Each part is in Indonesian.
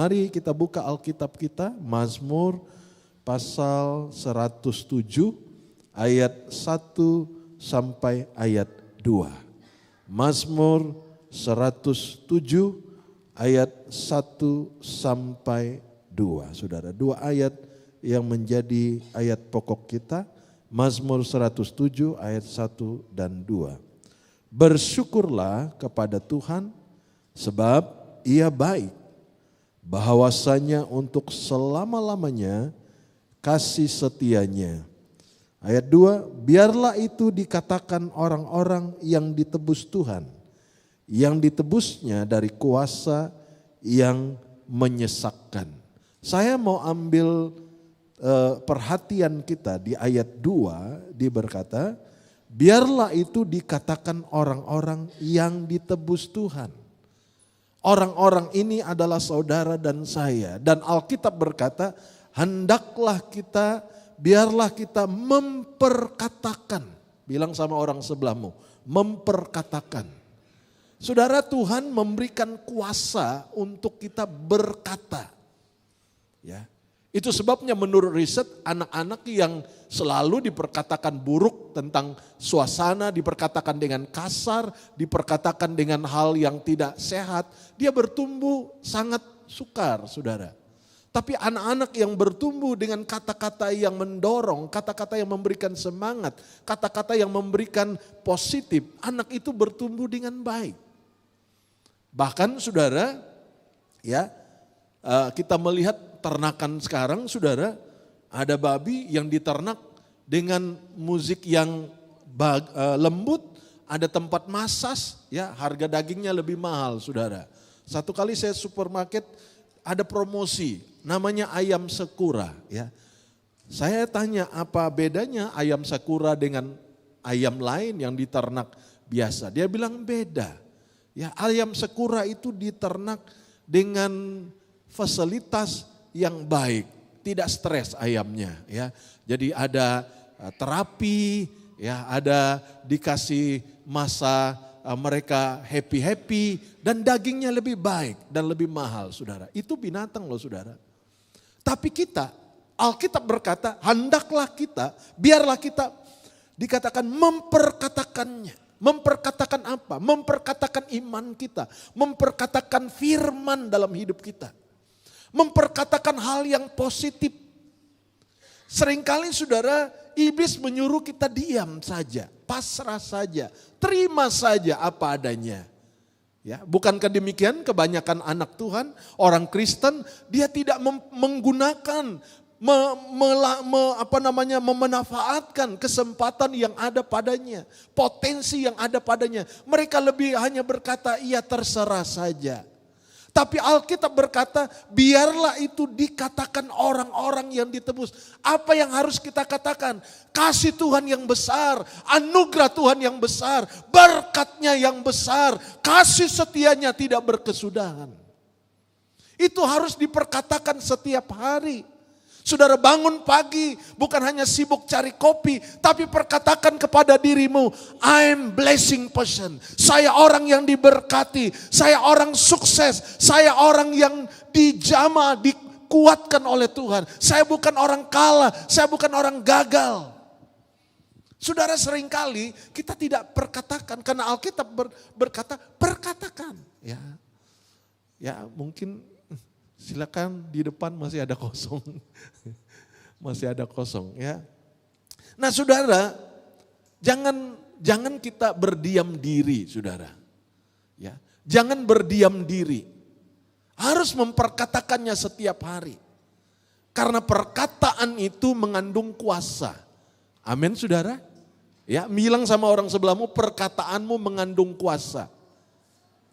Mari kita buka Alkitab kita, Mazmur pasal 107 ayat 1 sampai ayat 2. Mazmur 107 ayat 1 sampai 2. Saudara, dua ayat yang menjadi ayat pokok kita. Mazmur 107 ayat 1 dan 2. Bersyukurlah kepada Tuhan sebab Ia baik. Bahwasanya untuk selama-lamanya kasih setianya. Ayat 2, biarlah itu dikatakan orang-orang yang ditebus Tuhan, yang ditebusnya dari kuasa yang menyesakkan. Saya mau ambil perhatian kita di ayat 2, dia berkata, biarlah itu dikatakan orang-orang yang ditebus Tuhan. Orang-orang ini adalah saudara dan saya. Dan Alkitab berkata, hendaklah kita, biarlah kita memperkatakan. Bilang sama orang sebelahmu, memperkatakan. Saudara, Tuhan memberikan kuasa untuk kita berkata. Ya. Itu sebabnya menurut riset anak-anak yang selalu diperkatakan buruk tentang suasana, diperkatakan dengan kasar, diperkatakan dengan hal yang tidak sehat, dia bertumbuh sangat sukar, saudara. Tapi anak-anak yang bertumbuh dengan kata-kata yang mendorong, kata-kata yang memberikan semangat, kata-kata yang memberikan positif, anak itu bertumbuh dengan baik. Bahkan saudara, ya kita melihat ternakan sekarang, saudara, ada babi yang diternak dengan musik yang lembut, ada tempat massage, ya harga dagingnya lebih mahal, saudara. Satu kali saya supermarket ada promosi, namanya ayam sakura, ya. Saya tanya apa bedanya ayam sakura dengan ayam lain yang diternak biasa? Dia bilang beda. Ya, ayam sakura itu diternak dengan fasilitas yang baik, tidak stres ayamnya, ya. Jadi ada terapi, ya, ada dikasih masa mereka happy dan dagingnya lebih baik dan lebih mahal, saudara. Itu binatang loh, saudara. Tapi kita, Alkitab berkata, hendaklah kita, biarlah kita dikatakan memperkatakannya. Memperkatakan apa? Memperkatakan iman kita, memperkatakan firman dalam hidup kita. Memperkatakan hal yang positif. Seringkali saudara, iblis menyuruh kita diam saja, pasrah saja, terima saja apa adanya. Ya, bukankah demikian kebanyakan anak Tuhan, orang Kristen, dia tidak menggunakan, memanfaatkan kesempatan yang ada padanya, potensi yang ada padanya. Mereka lebih hanya berkata, iya terserah saja. Tapi Alkitab berkata, biarlah itu dikatakan orang-orang yang ditebus. Apa yang harus kita katakan? Kasih Tuhan yang besar, anugerah Tuhan yang besar, berkatnya yang besar, kasih setianya tidak berkesudahan. Itu harus diperkatakan setiap hari. Saudara bangun pagi bukan hanya sibuk cari kopi, tapi perkatakan kepada dirimu, I'm blessing person. Saya orang yang diberkati, saya orang sukses, saya orang yang dijamah, dikuatkan oleh Tuhan. Saya bukan orang kalah, saya bukan orang gagal. Saudara, seringkali kita tidak perkatakan karena Alkitab berkata perkatakan. Ya mungkin silakan di depan masih ada kosong. Masih ada kosong, ya. Nah, saudara, jangan kita berdiam diri, saudara. Ya, jangan berdiam diri. Harus memperkatakannya setiap hari. Karena perkataan itu mengandung kuasa. Amin, saudara. Ya, bilang sama orang sebelahmu, perkataanmu mengandung kuasa.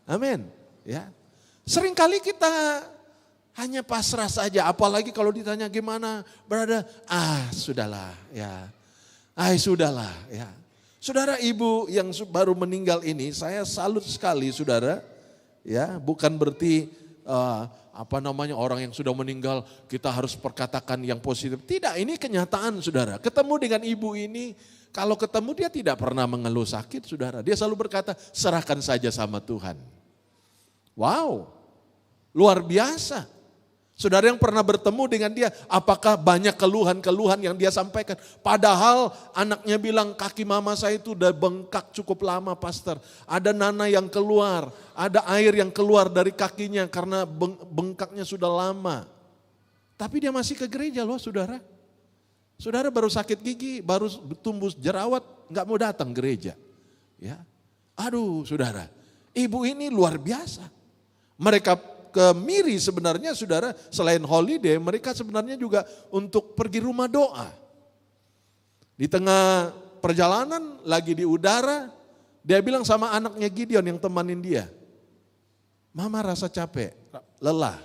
Amin. Ya. Seringkali kita hanya pasrah saja, apalagi kalau ditanya gimana, berada, sudahlah, ya, sudahlah, ya. Saudara, ibu yang baru meninggal ini, saya salut sekali, saudara, ya, bukan berarti orang yang sudah meninggal kita harus perkatakan yang positif. Tidak, ini kenyataan, saudara. Ketemu dengan ibu ini, kalau ketemu dia tidak pernah mengeluh sakit, saudara. Dia selalu berkata, serahkan saja sama Tuhan. Wow, luar biasa. Saudara yang pernah bertemu dengan dia, apakah banyak keluhan-keluhan yang dia sampaikan? Padahal anaknya bilang, kaki mama saya itu udah bengkak cukup lama pastor. Ada nanah yang keluar, ada air yang keluar dari kakinya karena bengkaknya sudah lama. Tapi dia masih ke gereja loh saudara. Saudara baru sakit gigi, baru tumbuh jerawat, gak mau datang gereja. Ya, aduh saudara, ibu ini luar biasa. Mereka ke Miri sebenarnya saudara, selain holiday mereka sebenarnya juga untuk pergi rumah doa. Di tengah perjalanan lagi di udara, dia bilang sama anaknya Gideon yang temanin dia, mama rasa capek, lelah.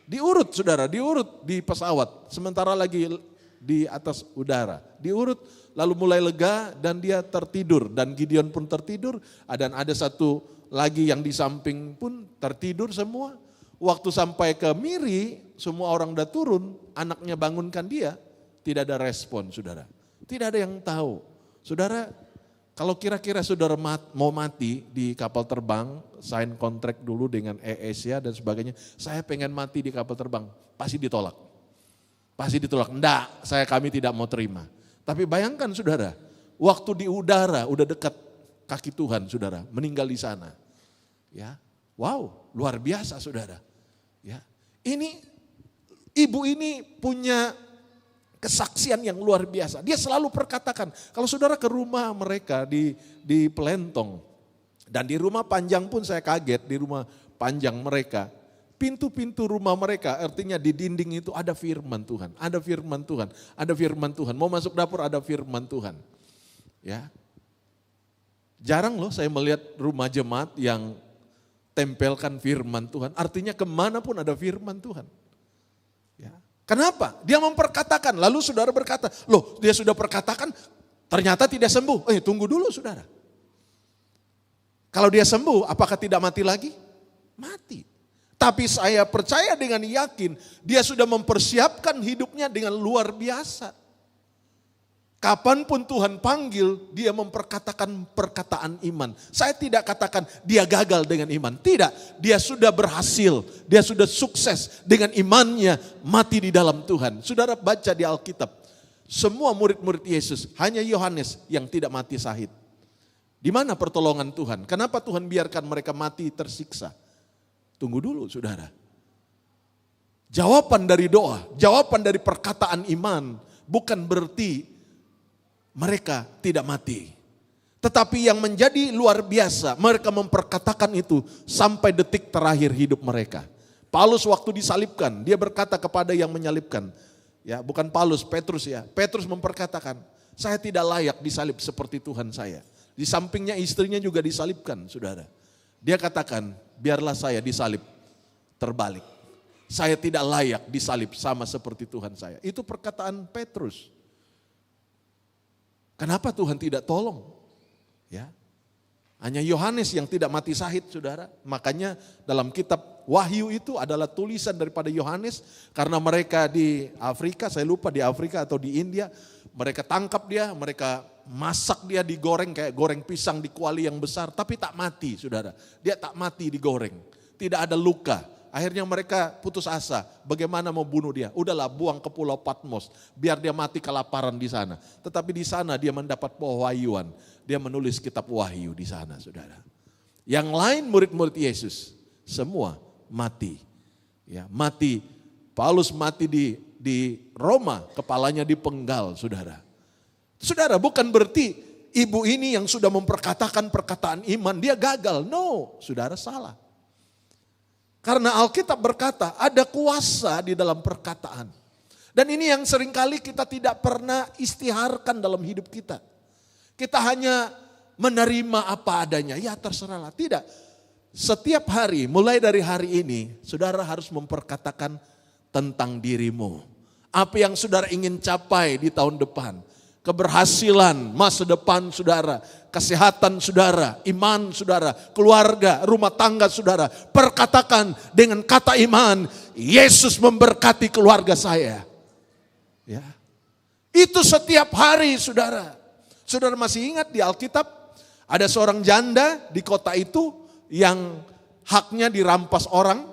Diurut saudara, diurut di pesawat, sementara lagi di atas udara. Diurut lalu mulai lega dan dia tertidur dan Gideon pun tertidur. Dan ada satu lagi yang di samping pun tertidur semua. Waktu sampai ke Miri, semua orang udah turun, anaknya bangunkan dia, tidak ada respon saudara. Tidak ada yang tahu. Saudara, kalau kira-kira saudara mau mati di kapal terbang, sign kontrak dulu dengan AirAsia dan sebagainya, saya pengen mati di kapal terbang, pasti ditolak. Pasti ditolak, enggak, kami tidak mau terima. Tapi bayangkan saudara, waktu di udara udah dekat kaki Tuhan saudara, meninggal di sana. Ya, wow, luar biasa saudara. Ya, ini ibu ini punya kesaksian yang luar biasa. Dia selalu perkatakan, kalau saudara ke rumah mereka di Pelentong dan di rumah panjang pun saya kaget di rumah panjang mereka. Pintu-pintu rumah mereka artinya di dinding itu ada firman Tuhan, ada firman Tuhan, ada firman Tuhan. Mau masuk dapur ada firman Tuhan. Ya, jarang loh saya melihat rumah jemaat yang tempelkan firman Tuhan, artinya kemanapun ada firman Tuhan. Ya. Kenapa? Dia memperkatakan, lalu saudara berkata, loh dia sudah perkatakan ternyata tidak sembuh. Tunggu dulu saudara. Kalau dia sembuh, apakah tidak mati lagi? Mati. Tapi saya percaya dengan yakin, dia sudah mempersiapkan hidupnya dengan luar biasa. Kapanpun Tuhan panggil, dia memperkatakan perkataan iman. Saya tidak katakan dia gagal dengan iman. Tidak, dia sudah berhasil, dia sudah sukses dengan imannya mati di dalam Tuhan. Saudara baca di Alkitab, semua murid-murid Yesus, hanya Yohanes yang tidak mati syahid. Di mana pertolongan Tuhan? Kenapa Tuhan biarkan mereka mati tersiksa? Tunggu dulu saudara. Jawaban dari doa, jawaban dari perkataan iman bukan berarti mereka tidak mati. Tetapi yang menjadi luar biasa, mereka memperkatakan itu sampai detik terakhir hidup mereka. Paulus waktu disalibkan, dia berkata kepada yang menyalibkan. Ya, bukan Paulus, Petrus ya. Petrus memperkatakan, saya tidak layak disalib seperti Tuhan saya. Di sampingnya istrinya juga disalibkan, saudara. Dia katakan, biarlah saya disalib terbalik. Saya tidak layak disalib sama seperti Tuhan saya. Itu perkataan Petrus. Kenapa Tuhan tidak tolong? Ya. Hanya Yohanes yang tidak mati syahid saudara. Makanya dalam kitab Wahyu itu adalah tulisan daripada Yohanes. Karena mereka di Afrika, saya lupa di Afrika atau di India. Mereka tangkap dia, mereka masak dia digoreng kayak goreng pisang di kuali yang besar. Tapi tak mati saudara. Dia tak mati digoreng. Tidak ada luka. Akhirnya mereka putus asa, bagaimana mau bunuh dia? Udahlah buang ke pulau Patmos, biar dia mati kelaparan di sana. Tetapi di sana dia mendapat pewahyuan, dia menulis kitab Wahyu di sana saudara. Yang lain murid-murid Yesus, semua mati. Ya, mati, Paulus mati di Roma, kepalanya dipenggal saudara. Saudara bukan berarti ibu ini yang sudah memperkatakan perkataan iman, dia gagal. No, saudara salah. Karena Alkitab berkata ada kuasa di dalam perkataan. Dan ini yang seringkali kita tidak pernah istiharkan dalam hidup kita. Kita hanya menerima apa adanya, ya terserahlah. Tidak, setiap hari mulai dari hari ini saudara harus memperkatakan tentang dirimu. Apa yang saudara ingin capai di tahun depan. Keberhasilan masa depan saudara, kesehatan saudara, iman saudara, keluarga, rumah tangga saudara. Perkatakan dengan kata iman, Yesus memberkati keluarga saya. Ya. Itu setiap hari saudara. Saudara masih ingat di Alkitab ada seorang janda di kota itu yang haknya dirampas orang.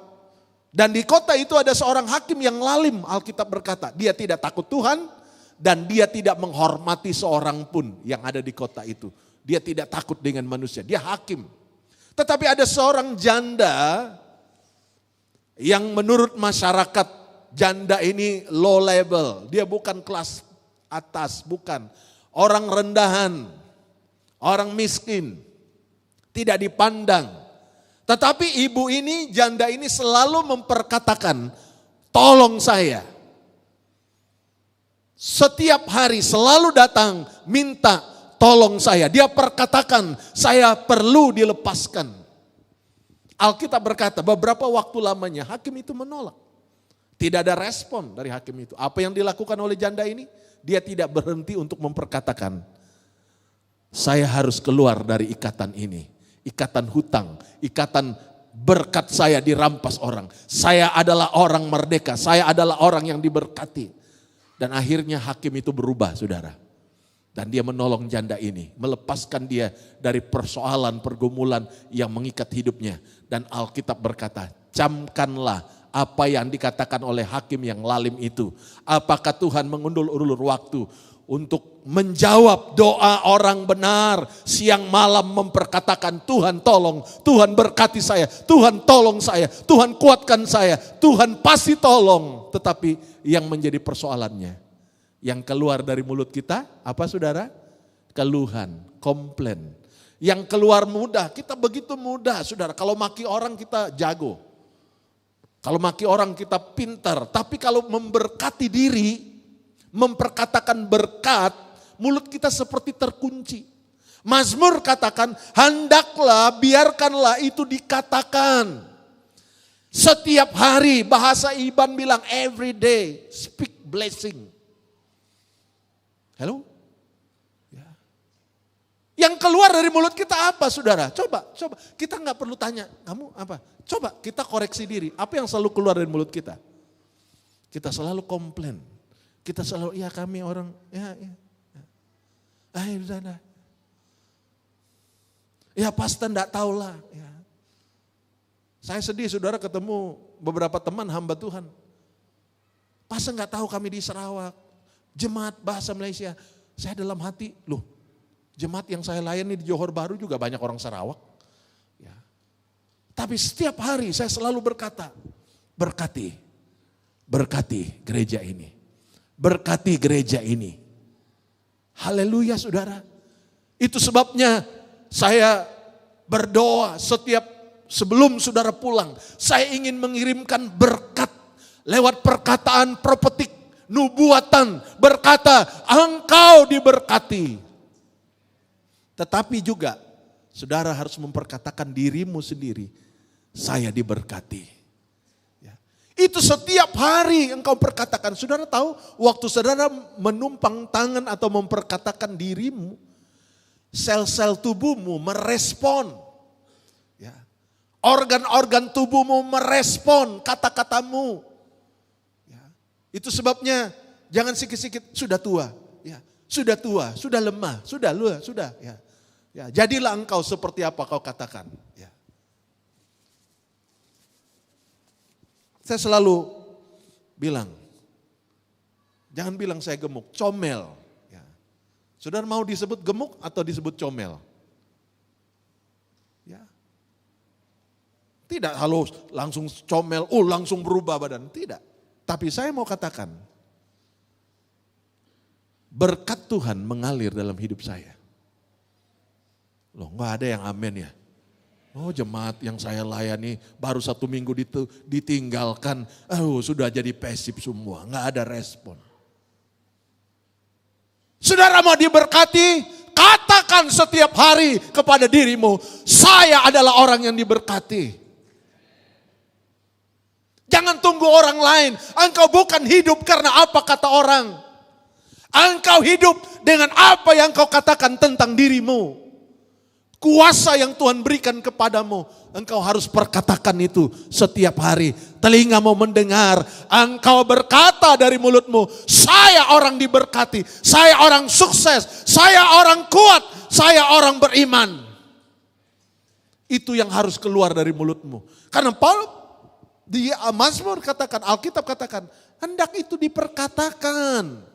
Dan di kota itu ada seorang hakim yang lalim, Alkitab berkata. Dia tidak takut Tuhan dan dia tidak menghormati seorang pun yang ada di kota itu. Dia tidak takut dengan manusia, dia hakim. Tetapi ada seorang janda yang menurut masyarakat janda ini low level. Dia bukan kelas atas, bukan. Orang rendahan, orang miskin, tidak dipandang. Tetapi ibu ini, janda ini selalu memperkatakan, tolong saya. Setiap hari selalu datang minta tolong saya. Dia perkatakan, saya perlu dilepaskan. Alkitab berkata, beberapa waktu lamanya hakim itu menolak. Tidak ada respon dari hakim itu. Apa yang dilakukan oleh janda ini? Dia tidak berhenti untuk memperkatakan, saya harus keluar dari ikatan ini. Ikatan hutang, ikatan berkat saya dirampas orang. Saya adalah orang merdeka, saya adalah orang yang diberkati. Dan akhirnya hakim itu berubah, saudara. Dan dia menolong janda ini, melepaskan dia dari persoalan, pergumulan yang mengikat hidupnya. Dan Alkitab berkata, camkanlah apa yang dikatakan oleh hakim yang lalim itu. Apakah Tuhan mengundur-ulur waktu untuk menjawab doa orang benar, siang malam memperkatakan, Tuhan tolong, Tuhan berkati saya, Tuhan tolong saya, Tuhan kuatkan saya, Tuhan pasti tolong. Tetapi yang menjadi persoalannya, yang keluar dari mulut kita apa saudara? Keluhan, komplain. Yang keluar mudah, kita begitu mudah saudara. Kalau maki orang kita jago, kalau maki orang kita pintar. Tapi kalau memberkati diri, memperkatakan berkat, mulut kita seperti terkunci. Mazmur katakan, hendaklah biarkanlah itu dikatakan. Setiap hari, bahasa Iban bilang every day, speak blessing. Halo? Ya. Yang keluar dari mulut kita apa saudara? Coba. Kita nggak perlu tanya, kamu apa? Coba kita koreksi diri, apa yang selalu keluar dari mulut kita? Kita selalu komplain. Kita selalu, ya kami orang, ya. Udah. Ya pastor enggak tahulah. Ya. Saya sedih saudara ketemu beberapa teman hamba Tuhan. Pastor enggak tahu kami di Sarawak. Jemaat bahasa Malaysia. Saya dalam hati, loh jemaat yang saya layani di Johor Bahru juga banyak orang Sarawak. Ya. Tapi setiap hari saya selalu berkata, berkati gereja ini. Berkati gereja ini. Haleluya saudara. Itu sebabnya saya berdoa sebelum saudara pulang. Saya ingin mengirimkan berkat lewat perkataan profetik, nubuatan. Berkata engkau diberkati. Tetapi juga saudara harus memperkatakan dirimu sendiri. Saya diberkati. Itu setiap hari engkau perkatakan. Saudara tahu waktu saudara menumpang tangan atau memperkatakan dirimu, sel-sel tubuhmu merespon. Ya. Organ-organ tubuhmu merespon kata-katamu. Ya. Itu sebabnya jangan sikit-sikit sudah tua. Ya. Sudah tua, sudah lemah, sudah. Ya. Ya. Jadilah engkau seperti apa kau katakan. Ya. Saya selalu bilang, jangan bilang saya gemuk, comel. Ya. Saudara mau disebut gemuk atau disebut comel? Ya. Tidak halus langsung comel, langsung berubah badan. Tidak. Tapi saya mau katakan, berkat Tuhan mengalir dalam hidup saya. Loh nggak ada yang amin ya? Oh jemaat yang saya layani baru 1 minggu ditinggalkan, sudah jadi pasif semua, nggak ada respon. Saudara mau diberkati, katakan setiap hari kepada dirimu, saya adalah orang yang diberkati. Jangan tunggu orang lain, engkau bukan hidup karena apa kata orang. Engkau hidup dengan apa yang kau katakan tentang dirimu. Kuasa yang Tuhan berikan kepadamu, engkau harus perkatakan itu setiap hari. Telingamu mendengar, engkau berkata dari mulutmu, saya orang diberkati, saya orang sukses, saya orang kuat, saya orang beriman. Itu yang harus keluar dari mulutmu. Karena Di Mazmur katakan, Alkitab katakan, hendak itu diperkatakan.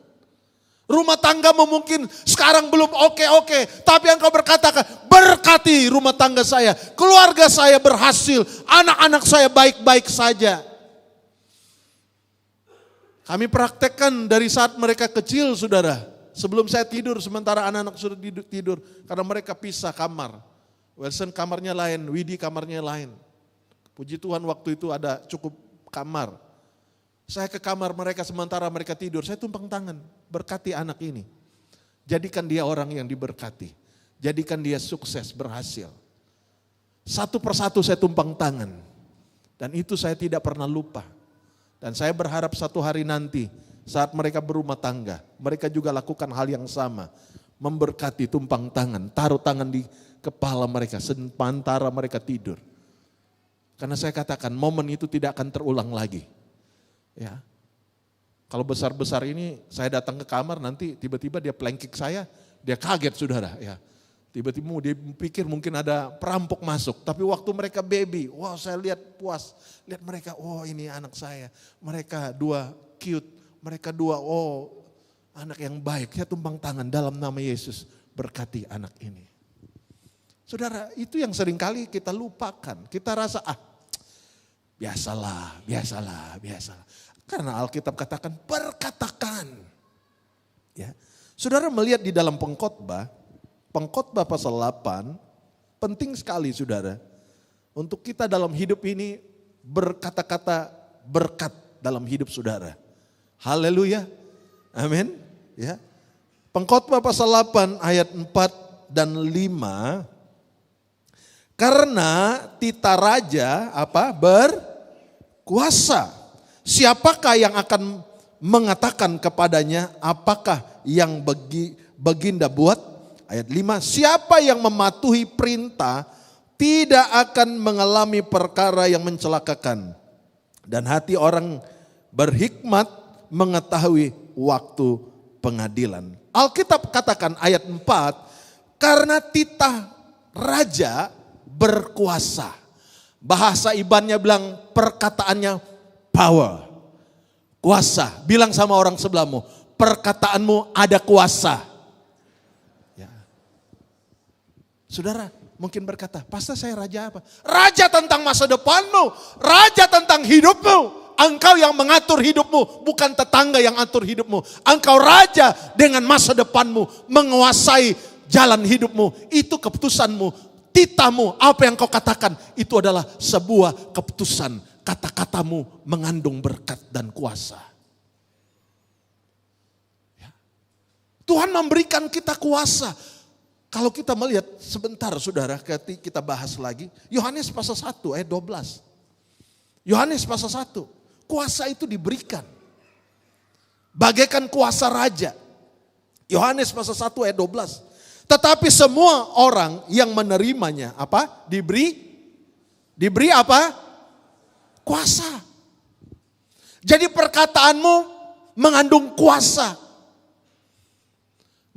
Rumah tanggamu mungkin sekarang belum oke-oke, tapi engkau berkatakan, berkati rumah tangga saya, keluarga saya berhasil, anak-anak saya baik-baik saja. Kami praktekkan dari saat mereka kecil, saudara. Sebelum saya tidur, sementara anak-anak sudah tidur, karena mereka pisah kamar. Wilson kamarnya lain, Widi kamarnya lain. Puji Tuhan waktu itu ada cukup kamar. Saya ke kamar mereka sementara mereka tidur, saya tumpang tangan, berkati anak ini. Jadikan dia orang yang diberkati. Jadikan dia sukses, berhasil. Satu persatu saya tumpang tangan. Dan itu saya tidak pernah lupa. Dan saya berharap satu hari nanti saat mereka berumah tangga, mereka juga lakukan hal yang sama. Memberkati, tumpang tangan, taruh tangan di kepala mereka sementara mereka tidur. Karena saya katakan momen itu tidak akan terulang lagi. Ya. Kalau besar-besar ini saya datang ke kamar nanti tiba-tiba dia planking saya, dia kaget saudara. Ya. Tiba-tiba dia pikir mungkin ada perampok masuk. Tapi waktu mereka baby, wow saya lihat puas. Lihat mereka, oh ini anak saya. Mereka dua cute, mereka dua, oh anak yang baik. Saya tumpang tangan dalam nama Yesus, berkati anak ini. Saudara, itu yang seringkali kita lupakan. Kita rasa, biasalah. Karena Alkitab katakan, berkatakan. Ya. Saudara melihat di dalam pengkhotbah pasal 8, penting sekali saudara. Untuk kita dalam hidup ini berkata-kata berkat dalam hidup saudara. Haleluya, amin. Ya. Pengkhotbah pasal 8 ayat 4 dan 5. Karena tita raja berkuasa. Siapakah yang akan mengatakan kepadanya apakah yang baginda buat? Ayat 5, siapa yang mematuhi perintah tidak akan mengalami perkara yang mencelakakan. Dan hati orang berhikmat mengetahui waktu pengadilan. Alkitab katakan ayat 4, karena titah raja berkuasa. Bahasa Ibannya bilang perkataannya power. Kuasa. Bilang sama orang sebelahmu, perkataanmu ada kuasa. Saudara mungkin berkata, pastor saya raja apa? Raja tentang masa depanmu, raja tentang hidupmu. Engkau yang mengatur hidupmu, bukan tetangga yang atur hidupmu. Engkau raja dengan masa depanmu, menguasai jalan hidupmu. Itu keputusanmu, titahmu, apa yang kau katakan. Itu adalah sebuah keputusan. Kata-katamu mengandung berkat dan kuasa. Ya. Tuhan memberikan kita kuasa. Kalau kita melihat sebentar saudara, kita bahas lagi. Yohanes pasal 1 ayat 12. Yohanes pasal 1. Kuasa itu diberikan. Bagaikan kuasa raja. Yohanes pasal 1 ayat 12. Tetapi semua orang yang menerimanya apa? Diberi apa? Kuasa. Jadi perkataanmu mengandung kuasa.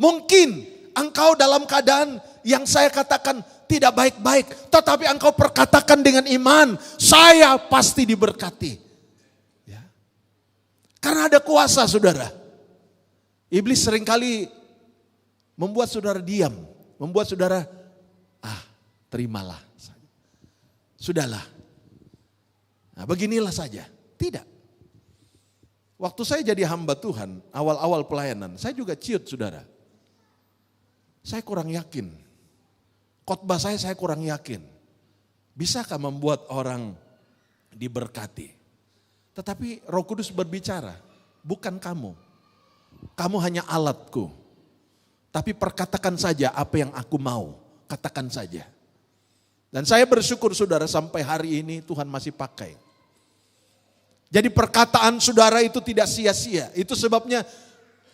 Mungkin engkau dalam keadaan yang saya katakan tidak baik-baik. Tetapi engkau perkatakan dengan iman. Saya pasti diberkati. Ya. Karena ada kuasa saudara. Iblis seringkali membuat saudara diam. Membuat saudara, terimalah. Sudahlah. Nah, beginilah saja. Tidak. Waktu saya jadi hamba Tuhan, awal-awal pelayanan, saya juga ciut saudara. Saya kurang yakin. Khotbah saya kurang yakin. Bisakah membuat orang diberkati? Tetapi Roh Kudus berbicara, bukan kamu. Kamu hanya alatku. Tapi perkatakan saja apa yang aku mau. Katakan saja. Dan saya bersyukur saudara sampai hari ini Tuhan masih pakai. Jadi perkataan saudara itu tidak sia-sia. Itu sebabnya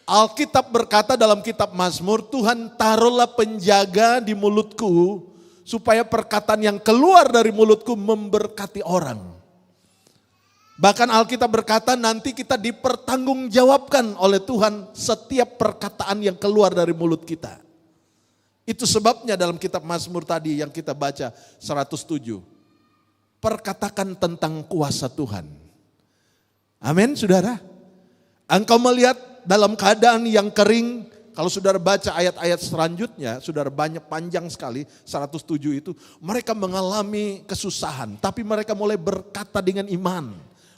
Alkitab berkata dalam kitab Mazmur, Tuhan taruhlah penjaga di mulutku supaya perkataan yang keluar dari mulutku memberkati orang. Bahkan Alkitab berkata nanti kita dipertanggungjawabkan oleh Tuhan setiap perkataan yang keluar dari mulut kita. Itu sebabnya dalam kitab Mazmur tadi yang kita baca 107. perkatakan tentang kuasa Tuhan. Amin, saudara. Engkau melihat dalam keadaan yang kering, kalau saudara baca ayat-ayat selanjutnya, saudara banyak panjang sekali, 107 itu, mereka mengalami kesusahan, tapi mereka mulai berkata dengan iman,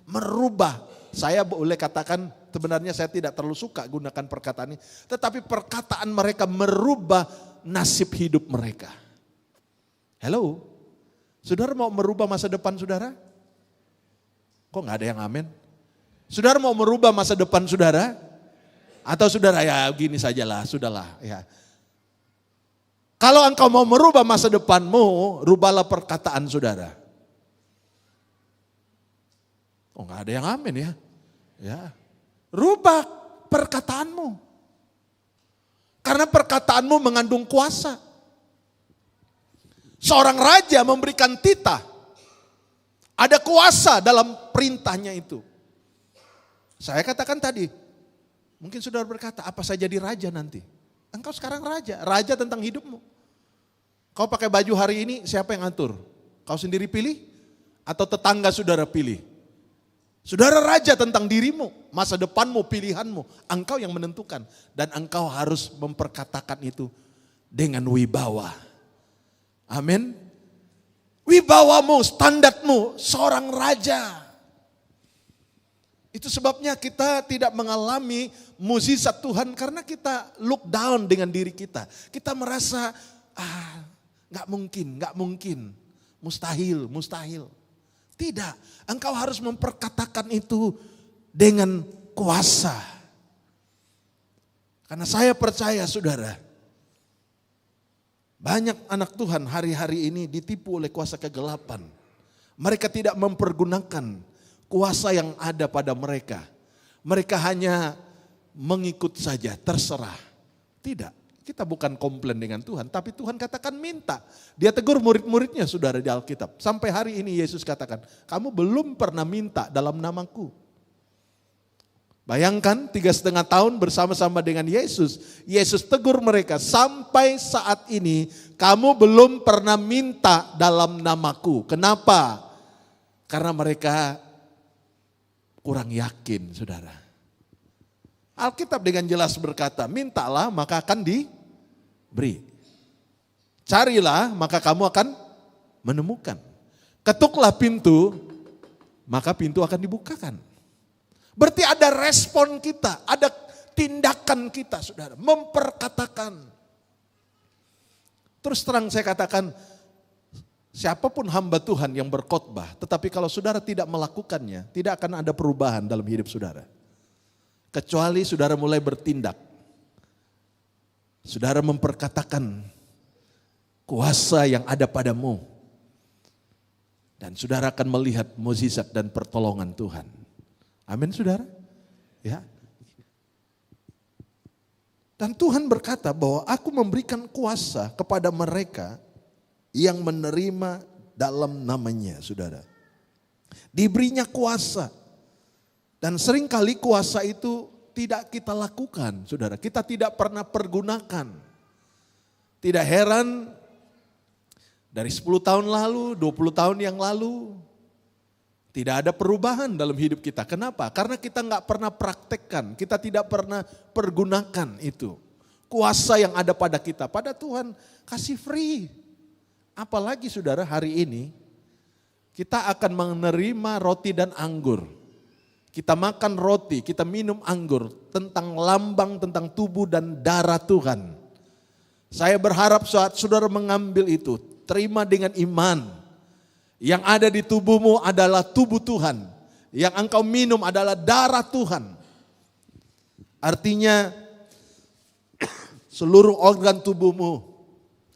merubah. Saya boleh katakan, sebenarnya saya tidak terlalu suka gunakan perkataan ini, tetapi perkataan mereka merubah nasib hidup mereka. Hello, saudara mau merubah masa depan saudara? Kok gak ada yang amin? Saudara mau merubah masa depan saudara? Atau saudara ya gini sajalah, sudahlah ya. Kalau engkau mau merubah masa depanmu, rubahlah perkataan saudara. Oh gak ada yang amin ya. Ya, rubah perkataanmu. Karena perkataanmu mengandung kuasa. Seorang raja memberikan titah. Ada kuasa dalam perintahnya itu. Saya katakan tadi, mungkin saudara berkata, apa saya jadi raja nanti? Engkau sekarang raja tentang hidupmu. Kau pakai baju hari ini, siapa yang atur? Kau sendiri pilih? Atau tetangga saudara pilih? Saudara raja tentang dirimu, masa depanmu, pilihanmu. Engkau yang menentukan. Dan engkau harus memperkatakan itu dengan wibawa. Amin. Wibawamu, standarmu, seorang raja. Itu sebabnya kita tidak mengalami mukjizat Tuhan karena kita look down dengan diri kita. Kita merasa, gak mungkin, mustahil. Tidak, engkau harus memperkatakan itu dengan kuasa. Karena saya percaya saudara, banyak anak Tuhan hari-hari ini ditipu oleh kuasa kegelapan. Mereka tidak mempergunakan kuasa yang ada pada mereka. Mereka hanya mengikut saja, terserah. Tidak, kita bukan komplain dengan Tuhan. Tapi Tuhan katakan minta. Dia tegur murid-muridnya saudara di Alkitab. Sampai hari ini Yesus katakan, kamu belum pernah minta dalam namaku. Bayangkan 3,5 tahun bersama-sama dengan Yesus. Yesus tegur mereka, sampai saat ini kamu belum pernah minta dalam namaku. Kenapa? Karena mereka kurang yakin saudara. Alkitab dengan jelas berkata, mintalah maka akan diberi. Carilah maka kamu akan menemukan. Ketuklah pintu maka pintu akan dibukakan. Berarti ada respon kita, ada tindakan kita saudara, memperkatakan. Terus terang saya katakan, siapapun hamba Tuhan yang berkhotbah, tetapi kalau saudara tidak melakukannya, tidak akan ada perubahan dalam hidup saudara. Kecuali saudara mulai bertindak. Saudara memperkatakan kuasa yang ada padamu. Dan saudara akan melihat mukjizat dan pertolongan Tuhan. Amin saudara? Ya. Dan Tuhan berkata bahwa aku memberikan kuasa kepada mereka yang menerima dalam namanya saudara. Diberinya kuasa. Dan seringkali kuasa itu tidak kita lakukan saudara. Kita tidak pernah pergunakan. Tidak heran dari 10 tahun lalu, 20 tahun yang lalu. Tidak ada perubahan dalam hidup kita. Kenapa? Karena kita nggak pernah praktekkan. Kita tidak pernah pergunakan itu. Kuasa yang ada pada kita. Pada Tuhan kasih free. Apalagi saudara hari ini kita akan menerima roti dan anggur. Kita makan roti, kita minum anggur tentang lambang, tentang tubuh dan darah Tuhan. Saya berharap saat saudara mengambil itu, terima dengan iman. Yang ada di tubuhmu adalah tubuh Tuhan. Yang engkau minum adalah darah Tuhan. Artinya seluruh organ tubuhmu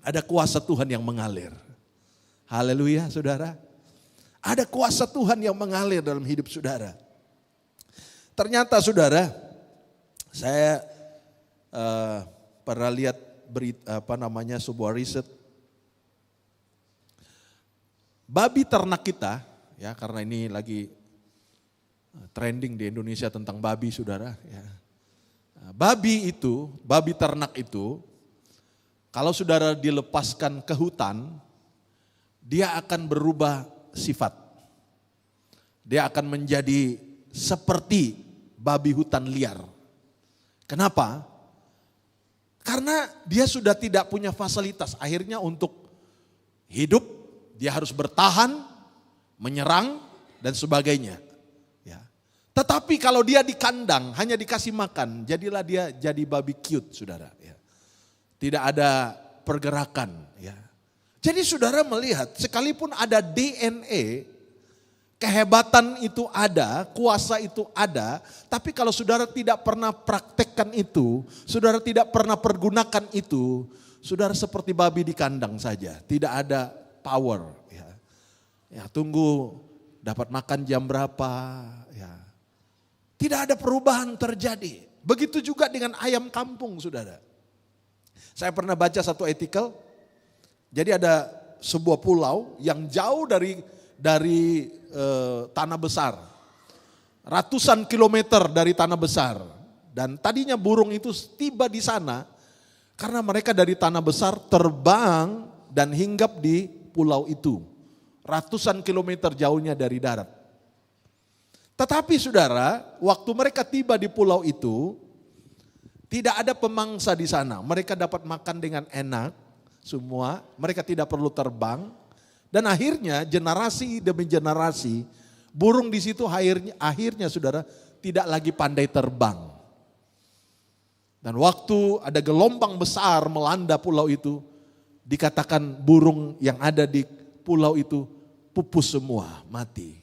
ada kuasa Tuhan yang mengalir. Haleluya saudara. Ada kuasa Tuhan yang mengalir dalam hidup saudara. Ternyata saudara, saya pernah lihat sebuah riset. Babi ternak kita, ya karena ini lagi trending di Indonesia tentang babi saudara. Ya. Babi ternak itu, kalau saudara dilepaskan ke hutan, dia akan berubah sifat. Dia akan menjadi seperti babi hutan liar. Kenapa? Karena dia sudah tidak punya fasilitas. Akhirnya untuk hidup dia harus bertahan, menyerang dan sebagainya. Ya. Tetapi kalau dia di kandang hanya dikasih makan, jadilah dia jadi babi cute, saudara. Ya. Tidak ada pergerakan. Ya. Jadi saudara melihat sekalipun ada DNA, kehebatan itu ada, kuasa itu ada, tapi kalau saudara tidak pernah praktekkan itu, saudara tidak pernah pergunakan itu, saudara seperti babi di kandang saja, tidak ada power. Ya, tunggu dapat makan jam berapa, ya. Tidak ada perubahan terjadi. Begitu juga dengan ayam kampung, saudara. Saya pernah baca satu artikel, jadi ada sebuah pulau yang jauh dari tanah besar. Ratusan kilometer dari tanah besar. Dan tadinya burung itu tiba di sana karena mereka dari tanah besar terbang dan hinggap di pulau itu. Ratusan kilometer jauhnya dari darat. Tetapi saudara, waktu mereka tiba di pulau itu, tidak ada pemangsa di sana. Mereka dapat makan dengan enak semua, mereka tidak perlu terbang. Dan akhirnya generasi demi generasi burung di situ akhirnya saudara tidak lagi pandai terbang. Dan waktu ada gelombang besar melanda pulau itu, dikatakan burung yang ada di pulau itu pupus semua, mati.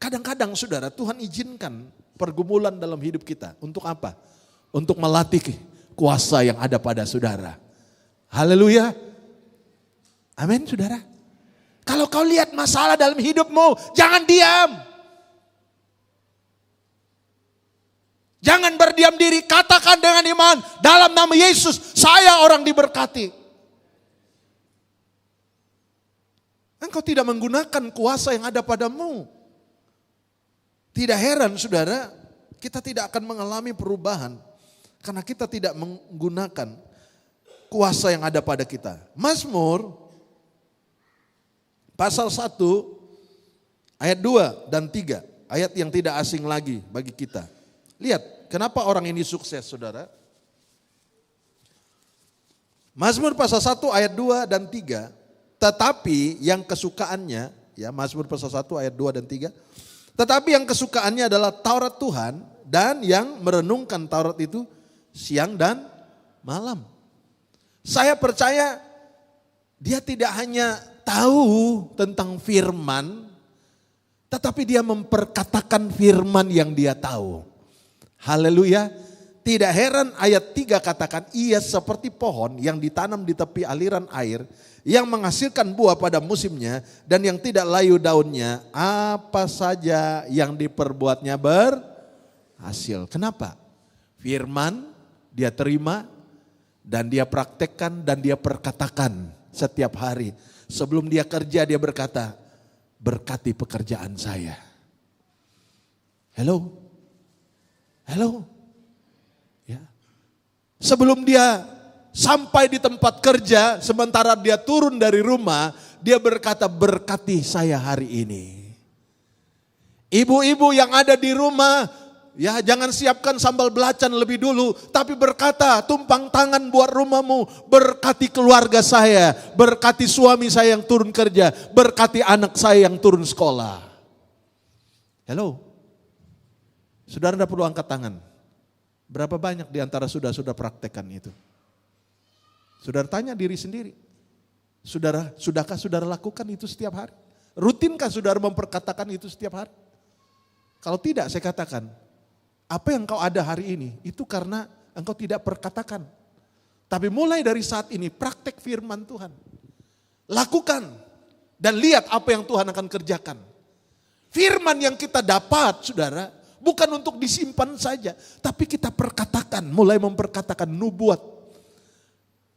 Kadang-kadang saudara Tuhan izinkan pergumulan dalam hidup kita. Untuk apa? Untuk melatih kuasa yang ada pada saudara. Haleluya. Amin saudara. Kalau kau lihat masalah dalam hidupmu, jangan diam. Jangan berdiam diri, katakan dengan iman, dalam nama Yesus, saya orang diberkati. Engkau tidak menggunakan kuasa yang ada padamu. Tidak heran saudara, kita tidak akan mengalami perubahan. Karena kita tidak menggunakan kuasa yang ada pada kita. Mazmur Pasal 1 ayat 2 dan 3, ayat yang tidak asing lagi bagi kita. Lihat, kenapa orang ini sukses saudara? Mazmur pasal 1 ayat 2 dan 3, tetapi yang kesukaannya, ya Mazmur pasal 1 ayat 2 dan 3, tetapi yang kesukaannya adalah Taurat Tuhan dan yang merenungkan Taurat itu siang dan malam. Saya percaya dia tidak hanya tahu tentang firman, tetapi dia memperkatakan firman yang dia tahu. Haleluya. Tidak heran ayat 3 katakan, ia seperti pohon yang ditanam di tepi aliran air, yang menghasilkan buah pada musimnya, dan yang tidak layu daunnya, apa saja yang diperbuatnya berhasil. Kenapa? Firman dia terima, dan dia praktekkan, dan dia perkatakan setiap hari. Sebelum dia kerja dia berkata, berkati pekerjaan saya. Hello? Hello? Ya. Sebelum dia sampai di tempat kerja, sementara dia turun dari rumah, dia berkata, berkati saya hari ini. Ibu-ibu yang ada di rumah, ya jangan siapkan sambal belacan lebih dulu, tapi berkata tumpang tangan buat rumahmu, berkati keluarga saya, berkati suami saya yang turun kerja, berkati anak saya yang turun sekolah. Hello, saudara tidak perlu angkat tangan. Berapa banyak di antara sudah praktekkan itu? Saudara tanya diri sendiri, sudahkah saudara lakukan itu setiap hari? Rutinkah saudara memperkatakan itu setiap hari? Kalau tidak, saya katakan, apa yang kau ada hari ini itu karena engkau tidak perkatakan. Tapi mulai dari saat ini praktek firman Tuhan. Lakukan dan lihat apa yang Tuhan akan kerjakan. Firman yang kita dapat saudara bukan untuk disimpan saja, tapi kita perkatakan, mulai memperkatakan nubuat.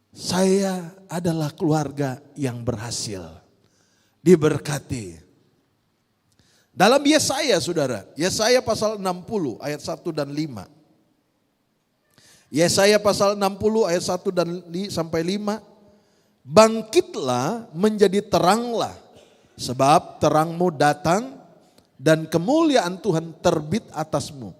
Saya adalah keluarga yang berhasil, diberkati. Dalam Yesaya saudara, Yesaya pasal 60 ayat 1 dan 5. Yesaya pasal 60 ayat 1 dan sampai 5. Bangkitlah menjadi teranglah, Sebab terangmu datang dan kemuliaan Tuhan terbit atasmu.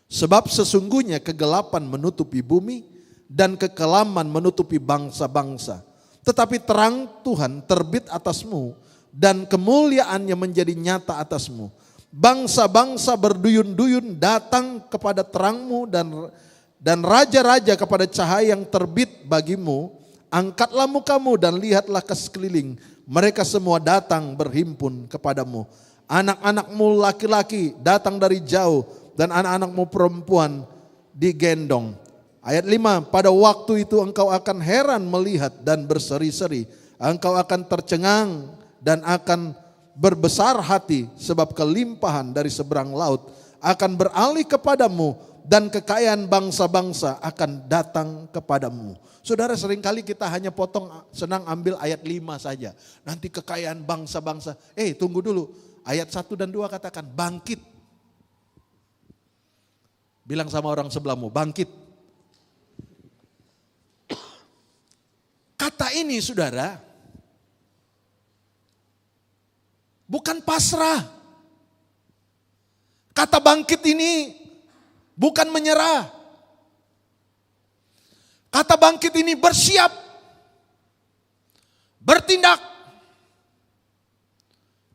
Sebab sesungguhnya kegelapan menutupi bumi dan kekelaman menutupi bangsa-bangsa. Tetapi terang Tuhan terbit atasmu dan kemuliaannya menjadi nyata atasmu. Bangsa-bangsa berduyun-duyun datang kepada terangmu dan raja-raja kepada cahaya yang terbit bagimu. Angkatlah mukamu dan lihatlah ke sekeliling. Mereka semua datang berhimpun kepadamu. Anak-anakmu laki-laki datang dari jauh dan anak-anakmu perempuan digendong. Ayat 5, pada waktu itu engkau akan heran melihat dan berseri-seri. Engkau akan tercengang dan akan berbesar hati sebab kelimpahan dari seberang laut akan beralih kepadamu dan kekayaan bangsa-bangsa akan datang kepadamu. Saudara, seringkali kita hanya senang ambil ayat 5 saja. Nanti kekayaan bangsa-bangsa. Tunggu dulu. Ayat 1 dan 2 katakan bangkit. Bilang sama orang sebelahmu, bangkit. Kata ini saudara, bukan pasrah. Kata bangkit ini bukan menyerah. Kata bangkit ini bersiap, bertindak,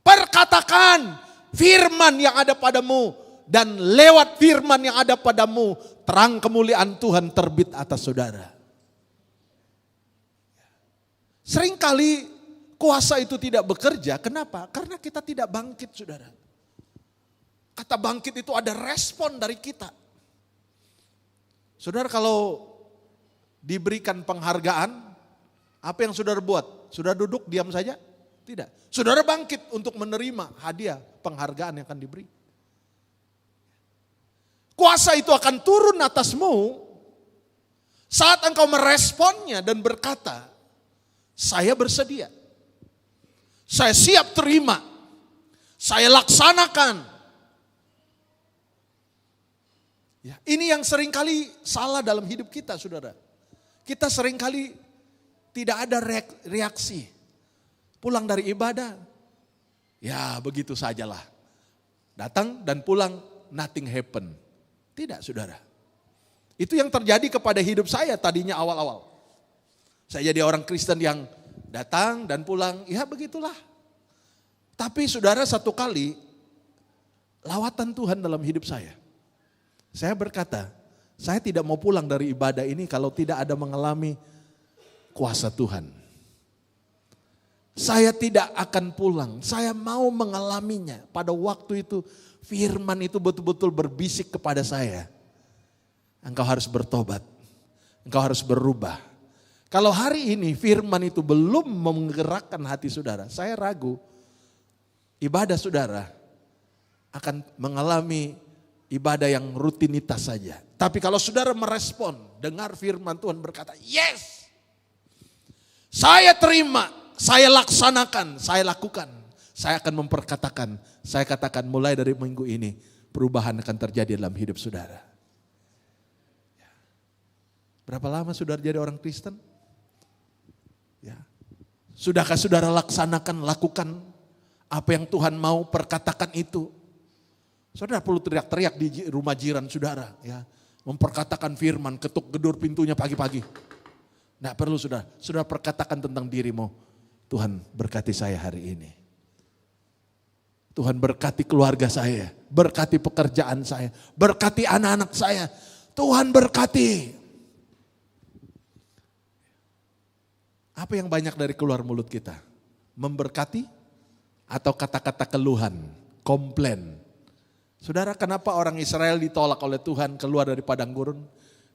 perkatakan firman yang ada padamu, dan lewat firman yang ada padamu, terang kemuliaan Tuhan terbit atas saudara. Seringkali kuasa itu tidak bekerja, kenapa? Karena kita tidak bangkit, saudara. Kata bangkit itu ada respon dari kita. Saudara, kalau diberikan penghargaan, apa yang saudara buat? Saudara duduk diam saja? Tidak. Saudara bangkit untuk menerima hadiah penghargaan yang akan diberi. Kuasa itu akan turun atasmu saat engkau meresponnya dan berkata, saya bersedia. Saya siap terima. Saya laksanakan. Ya, ini yang seringkali salah dalam hidup kita, saudara. Kita seringkali tidak ada reaksi. Pulang dari ibadah, ya begitu sajalah. Datang dan pulang, nothing happen. Tidak, saudara. Itu yang terjadi kepada hidup saya tadinya awal-awal. Saya jadi orang Kristen yang datang dan pulang, ya begitulah. Tapi saudara, satu kali lawatan Tuhan dalam hidup saya. Saya berkata, saya tidak mau pulang dari ibadah ini kalau tidak ada mengalami kuasa Tuhan. Saya tidak akan pulang, saya mau mengalaminya. Pada waktu itu firman itu betul-betul berbisik kepada saya. Engkau harus bertobat, engkau harus berubah. Kalau hari ini firman itu belum menggerakkan hati saudara, saya ragu ibadah saudara akan mengalami ibadah yang rutinitas saja. Tapi kalau saudara merespon, dengar firman Tuhan berkata, yes, saya terima, saya laksanakan, saya lakukan. Saya akan memperkatakan, saya katakan mulai dari minggu ini, perubahan akan terjadi dalam hidup saudara. Berapa lama saudara jadi orang Kristen? Ya. Sudahkah saudara laksanakan, lakukan apa yang Tuhan mau, perkatakan itu? Saudara perlu teriak-teriak di rumah jiran saudara, ya, memperkatakan firman, ketuk gedur pintunya pagi-pagi. Tidak perlu saudara, saudara perkatakan tentang dirimu. Tuhan berkati saya hari ini. Tuhan berkati keluarga saya, berkati pekerjaan saya, berkati anak-anak saya. Tuhan berkati. Apa yang banyak dari keluar mulut kita? Memberkati atau kata-kata keluhan, komplain? Saudara, kenapa orang Israel ditolak oleh Tuhan keluar dari padang gurun?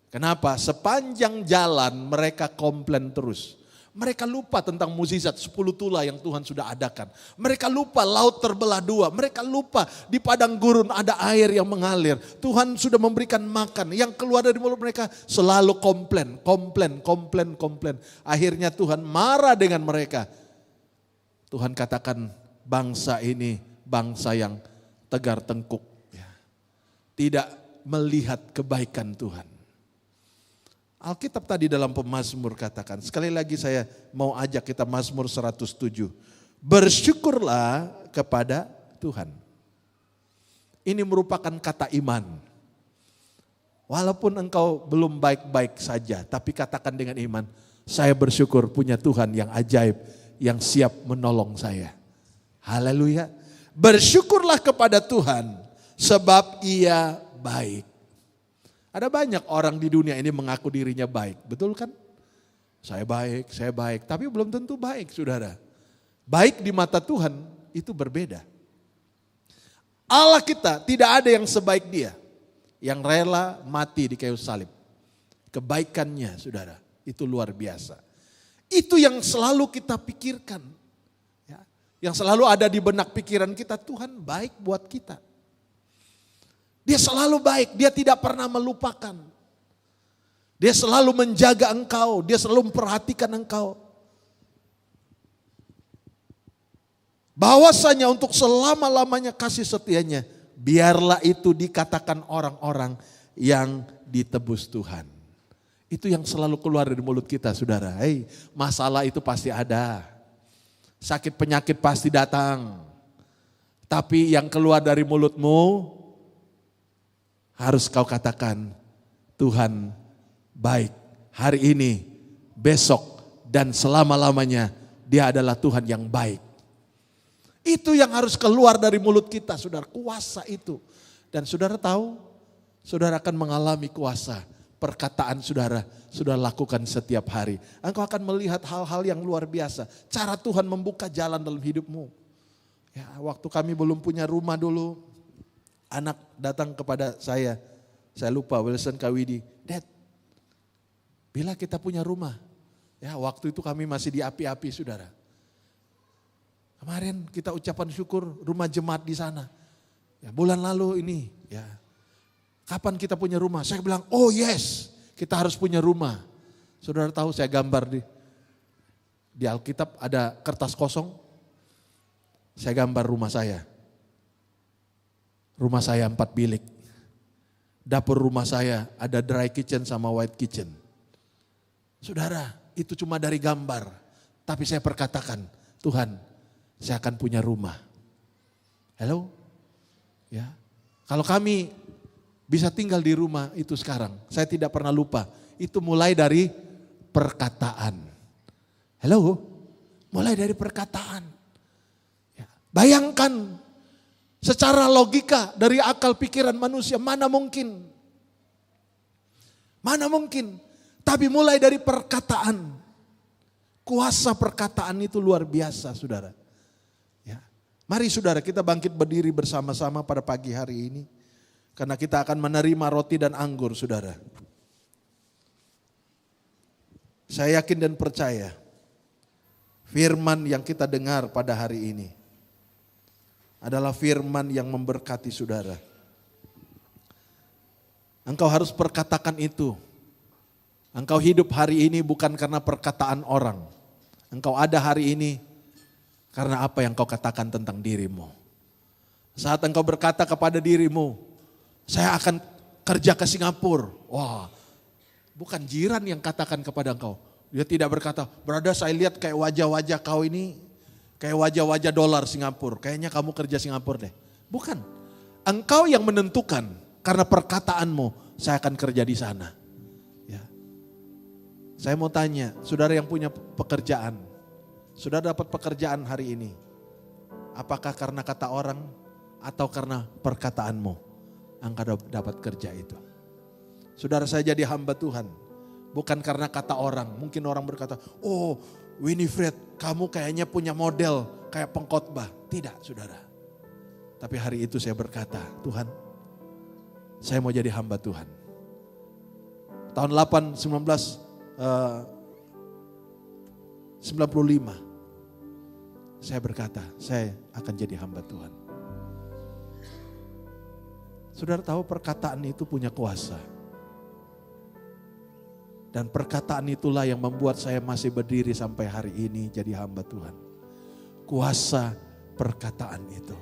Kenapa? Sepanjang jalan mereka komplain terus. Mereka lupa tentang mukjizat 10 tulah yang Tuhan sudah adakan. Mereka lupa laut terbelah dua. Mereka lupa di padang gurun ada air yang mengalir. Tuhan sudah memberikan makan. Yang keluar dari mulut mereka selalu komplain, komplain, komplain, komplain. Akhirnya Tuhan marah dengan mereka. Tuhan katakan bangsa ini bangsa yang tegar tengkuk. Tidak melihat kebaikan Tuhan. Alkitab tadi dalam pemazmur katakan, sekali lagi saya mau ajak kita Mazmur 107. Bersyukurlah kepada Tuhan. Ini merupakan kata iman. Walaupun engkau belum baik-baik saja, tapi katakan dengan iman, saya bersyukur punya Tuhan yang ajaib, yang siap menolong saya. Haleluya. Bersyukurlah kepada Tuhan, sebab Ia baik. Ada banyak orang di dunia ini mengaku dirinya baik, betul kan? Saya baik, tapi belum tentu baik, saudara. Baik di mata Tuhan itu berbeda. Allah kita tidak ada yang sebaik Dia, yang rela mati di kayu salib. Kebaikannya, saudara, itu luar biasa. Itu yang selalu kita pikirkan. Ya, yang selalu ada di benak pikiran kita, Tuhan baik buat kita. Dia selalu baik, Dia tidak pernah melupakan. Dia selalu menjaga engkau, Dia selalu memperhatikan engkau. Bahwasanya untuk selama-lamanya kasih setianya, biarlah itu dikatakan orang-orang yang ditebus Tuhan. Itu yang selalu keluar dari mulut kita, saudara. Hei, masalah itu pasti ada. Sakit penyakit pasti datang. Tapi yang keluar dari mulutmu harus kau katakan, Tuhan baik hari ini, besok, dan selama-lamanya Dia adalah Tuhan yang baik. Itu yang harus keluar dari mulut kita, saudara, kuasa itu. Dan saudara tahu, saudara akan mengalami kuasa. Perkataan saudara sudah lakukan setiap hari. Engkau akan melihat hal-hal yang luar biasa. Cara Tuhan membuka jalan dalam hidupmu. Ya, waktu kami belum punya rumah dulu, anak datang kepada saya lupa, Wilson Kawidi, Dad, bila kita punya rumah, ya waktu itu kami masih di api-api, saudara. Kemarin kita ucapan syukur rumah jemaat di sana. Ya, bulan lalu ini, ya kapan kita punya rumah? Saya bilang, oh yes, kita harus punya rumah. Saudara tahu saya gambar di Alkitab ada kertas kosong, saya gambar rumah saya. Rumah saya 4 bilik. Dapur rumah saya ada dry kitchen sama white kitchen. Saudara, itu cuma dari gambar. Tapi saya perkatakan, Tuhan, saya akan punya rumah. Halo? Ya. Kalau kami bisa tinggal di rumah itu sekarang, saya tidak pernah lupa. Itu mulai dari perkataan. Halo? Mulai dari perkataan. Ya. Bayangkan secara logika dari akal pikiran manusia, mana mungkin? Mana mungkin? Tapi mulai dari perkataan. Kuasa perkataan itu luar biasa, saudara. Mari saudara kita bangkit berdiri bersama-sama pada pagi hari ini. Karena kita akan menerima roti dan anggur, saudara. Saya yakin dan percaya firman yang kita dengar pada hari ini adalah firman yang memberkati saudara. Engkau harus perkatakan itu. Engkau hidup hari ini bukan karena perkataan orang. Engkau ada hari ini karena apa yang kau katakan tentang dirimu. Saat engkau berkata kepada dirimu, saya akan kerja ke Singapura. Wah, bukan jiran yang katakan kepada engkau. Dia tidak berkata, berada saya lihat kayak wajah-wajah kau ini, kayak wajah-wajah dolar Singapura. Kayaknya kamu kerja Singapura deh. Bukan, engkau yang menentukan karena perkataanmu, saya akan kerja di sana. Ya. Saya mau tanya, saudara yang punya pekerjaan, sudah dapat pekerjaan hari ini. Apakah karena kata orang atau karena perkataanmu engkau dapat kerja itu? Saudara, saya jadi hamba Tuhan. Bukan karena kata orang. Mungkin orang berkata, oh Winifred kamu kayaknya punya model kayak pengkhotbah. Tidak, saudara. Tapi hari itu saya berkata, Tuhan saya mau jadi hamba Tuhan. Tahun 1995. Saya berkata, saya akan jadi hamba Tuhan. Saudara tahu perkataan itu punya kuasa. Dan perkataan itulah yang membuat saya masih berdiri sampai hari ini jadi hamba Tuhan. Kuasa perkataan itu.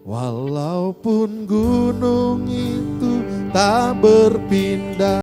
Walaupun gunung itu tak berpindah.